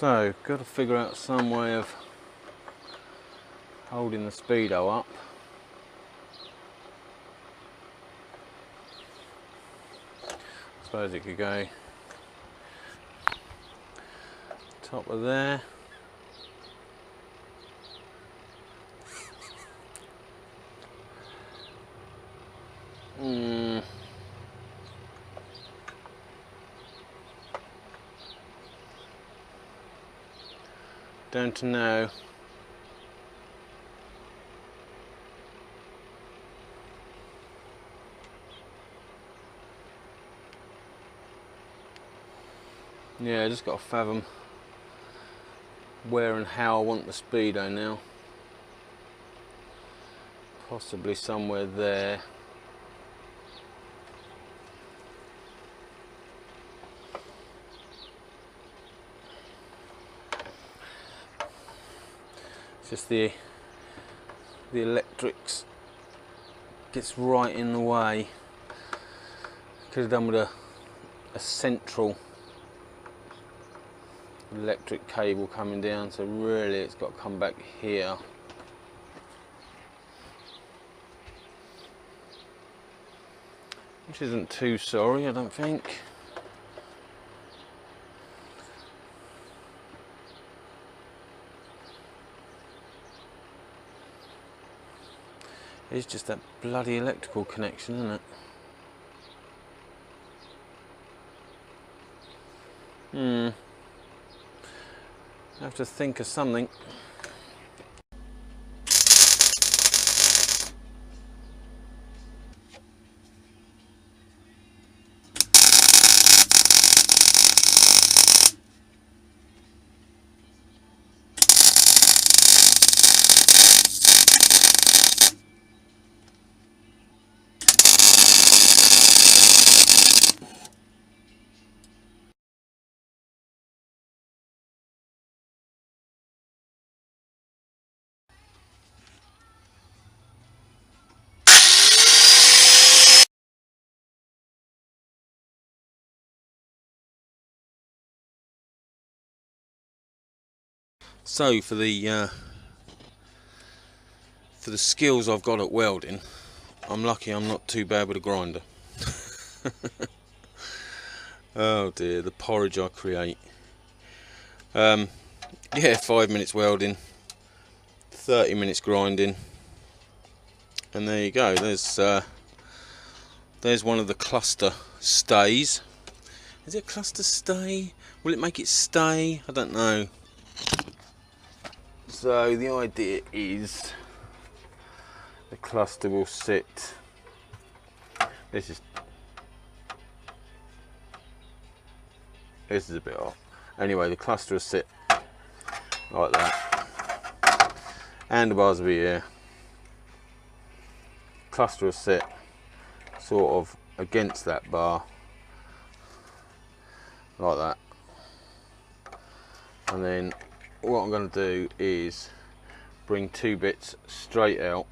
So, got to figure out some way of holding the Speedo up. I suppose it could go top of there. Don't know. Yeah, I just got to fathom where and how I want the Speedo now. Possibly somewhere there. It's just the electrics gets right in the way. Could have done with a central electric cable coming down, so really it's got to come back here. Which isn't too sorry, I don't think. It's just that bloody electrical connection, isn't it? I have to think of something. So for the skills I've got at welding, I'm lucky I'm not too bad with a grinder. Oh dear, the porridge I create. Yeah, 5 minutes welding, 30 minutes grinding, and there you go. There's one of the cluster stays. Is it a cluster stay? Will it make it stay? I don't know. So the idea is the cluster will sit. This is a bit off. Anyway, the cluster will sit like that. Handlebars will be here. Cluster will sit sort of against that bar, like that. And then what I'm going to do is bring 2 bits straight out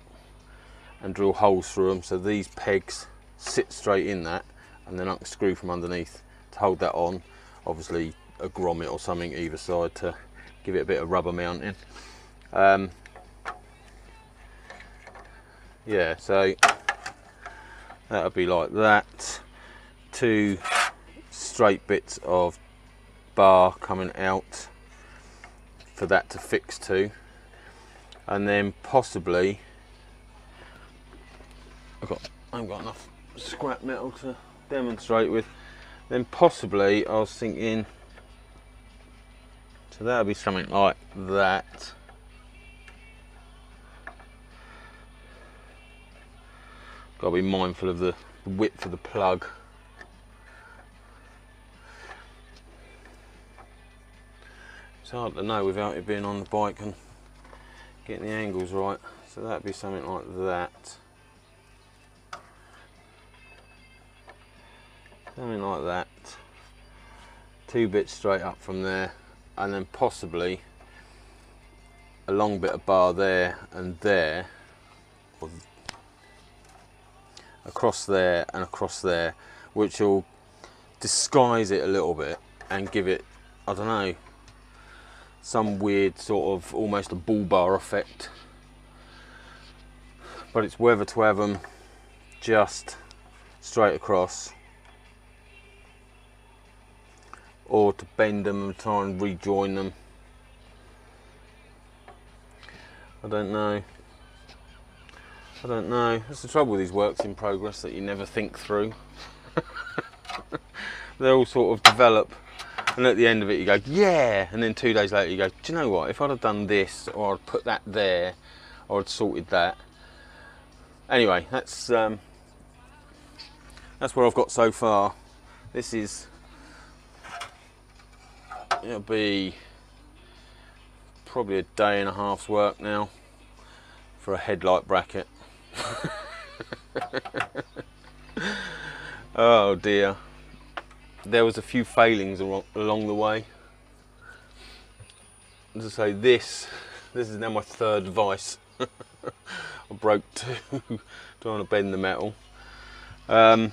and drill holes through them, so these pegs sit straight in that, and then I can screw from underneath to hold that on. Obviously a grommet or something either side to give it a bit of rubber mounting. Yeah, so that'll be like that. 2 straight bits of bar coming out for that to fix to, and then possibly I haven't got enough scrap metal to demonstrate with. Then possibly I was thinking, so that'll be something like that. Got to be mindful of the width of the plug. It's hard to know without it being on the bike and getting the angles right. So that'd be something like that. Something like that. 2 bits straight up from there, and then possibly a long bit of bar there and there, or across there and across there, which will disguise it a little bit and give it, I don't know, some weird sort of almost a bull bar effect, but it's whether to have them just straight across or to bend them and try and rejoin them. I don't know. That's the trouble with these works in progress that you never think through. They all sort of develop, and at the end of it you go, yeah, and then 2 days later you go, do you know what, if I'd have done this, or I'd put that there, or I'd sorted that. Anyway, that's what I've got so far. This is, it'll be probably a day and a half's work now for a headlight bracket. Oh dear, there was a few failings along the way. As I say, this is now my third vice. I broke two trying to bend the metal. But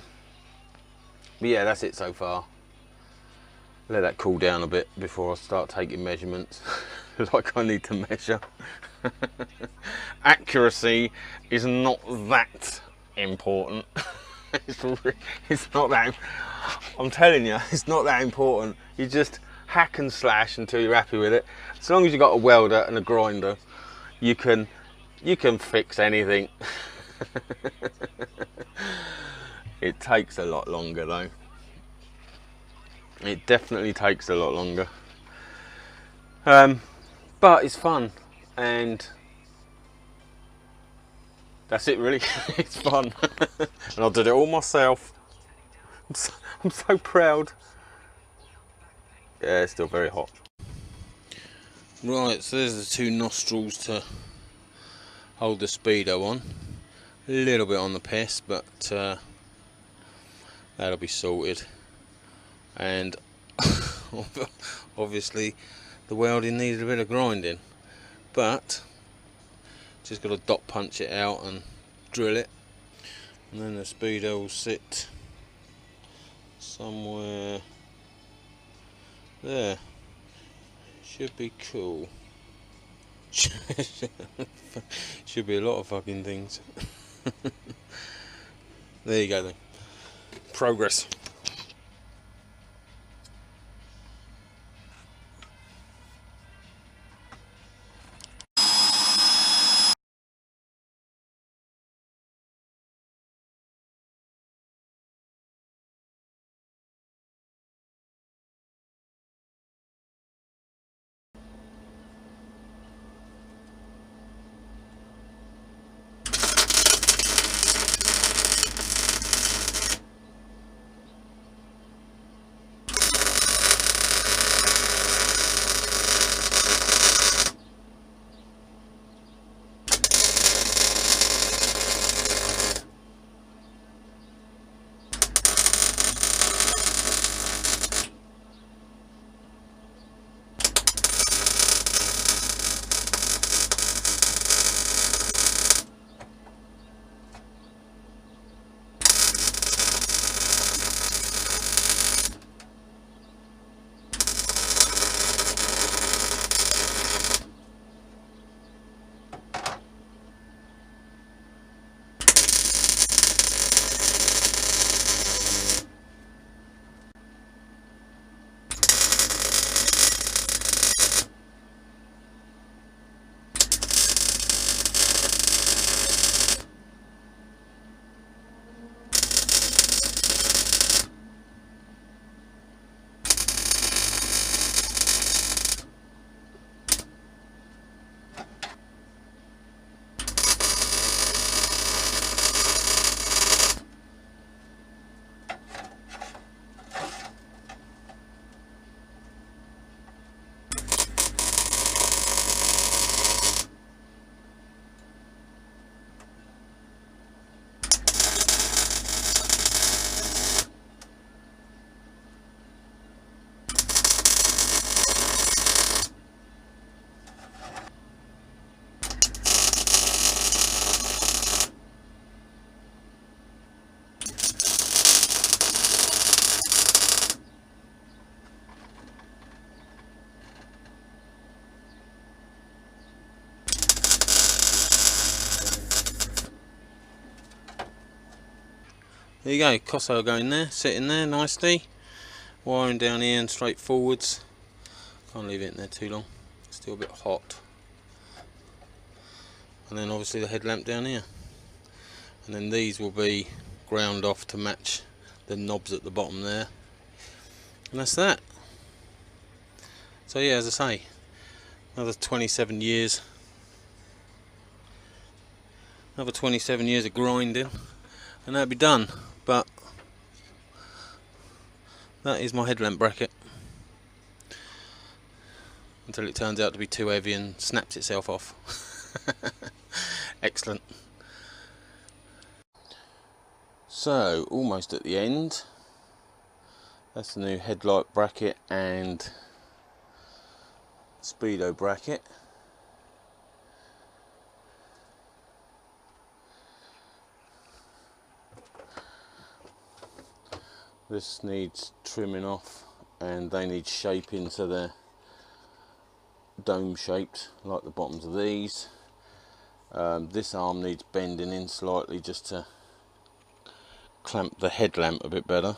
yeah, that's it so far. Let that cool down a bit before I start taking measurements. Like I need to measure. Accuracy is not that important. It's not that, I'm telling you, it's not that important. You just hack and slash until you're happy with it. As long as you've got a welder and a grinder, you can fix anything. It takes a lot longer though. It definitely takes a lot longer. But it's fun, and that's it really. It's fun. And I did it all myself. I'm so proud. Yeah, it's still very hot. Right, so there's the two nostrils to hold the Speedo on. A little bit on the piss, but that'll be sorted. And obviously the welding needed a bit of grinding, but just got to dot punch it out and drill it, and then the Speedo will sit somewhere there. Should be cool. Should be a lot of fucking things. There you go then. Progress. there you go, Cosso going there, sitting there nicely, wiring down here and straight forwards. Can't leave it in there too long, it's still a bit hot. And then obviously the headlamp down here, and then these will be ground off to match the knobs at the bottom there, and that's that. So yeah, as I say, another 27 years, another 27 years of grinding, and that'll be done. But that is my headlamp bracket, until it turns out to be too heavy and snaps itself off. Excellent. So almost at the end. That's the new headlight bracket and Speedo bracket. This needs trimming off and they need shaping so they're dome shaped like the bottoms of these. This arm needs bending in slightly just to clamp the headlamp a bit better.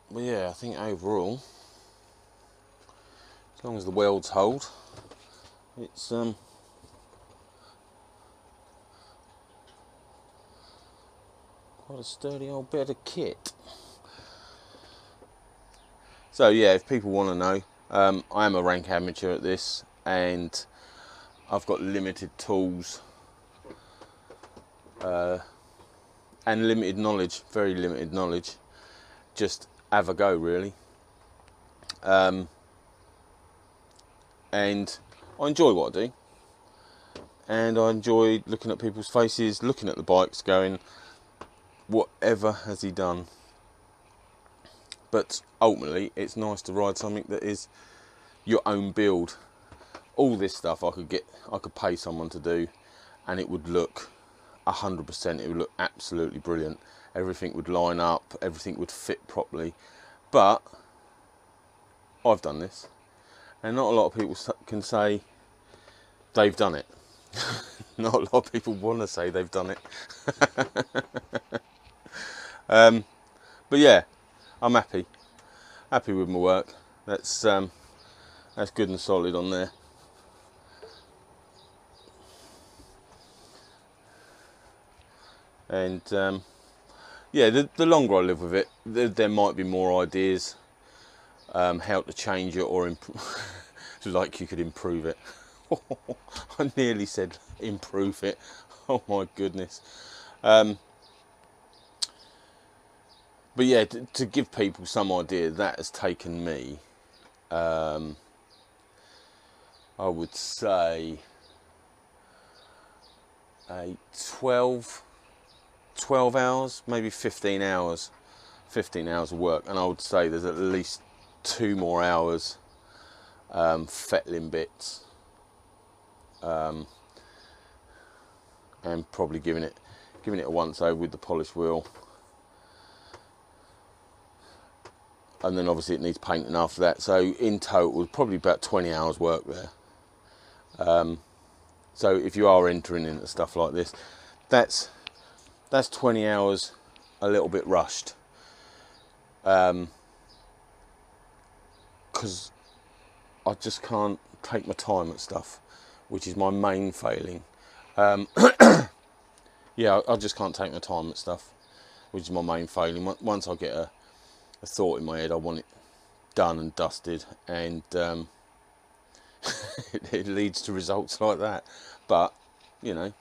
But yeah, I think overall, as long as the welds hold, it's quite a sturdy old bit of kit. So yeah, if people want to know, I am a rank amateur at this, and I've got limited tools and limited knowledge, very limited knowledge. Just have a go, really. And I enjoy what I do, and I enjoy looking at people's faces, looking at the bikes, going, whatever has he done? But ultimately, it's nice to ride something that is your own build. All this stuff I could pay someone to do, and it would look 100%. It would look absolutely brilliant. Everything would line up, everything would fit properly. But I've done this, and not a lot of people can say they've done it. Not a lot of people want to say they've done it. But yeah, I'm happy with my work. That's good and solid on there. And yeah, the longer I live with it, there might be more ideas how to change it or like you could improve it. I nearly said improve it. Oh my goodness. But yeah, to give people some idea, that has taken me, I would say, a 12 hours, maybe 15 hours of work, and I would say there's at least 2 more hours fettling bits, and probably giving it a once over with the polish wheel, and then obviously it needs painting after that. So in total, probably about 20 hours work there. So if you are entering into stuff like this, that's 20 hours a little bit rushed, because I just can't take my time at stuff, which is my main failing. Yeah, I just can't take my time at stuff, which is my main failing. Once I get a thought in my head, I want it done and dusted, and it leads to results like that. But you know,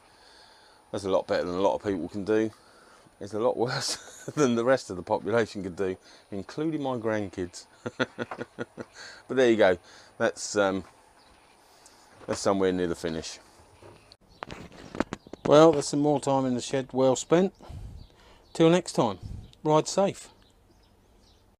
that's a lot better than a lot of people can do. It's a lot worse than the rest of the population could do, including my grandkids. But there you go. That's somewhere near the finish. Well, that's some more time in the shed well spent. Till next time, ride safe.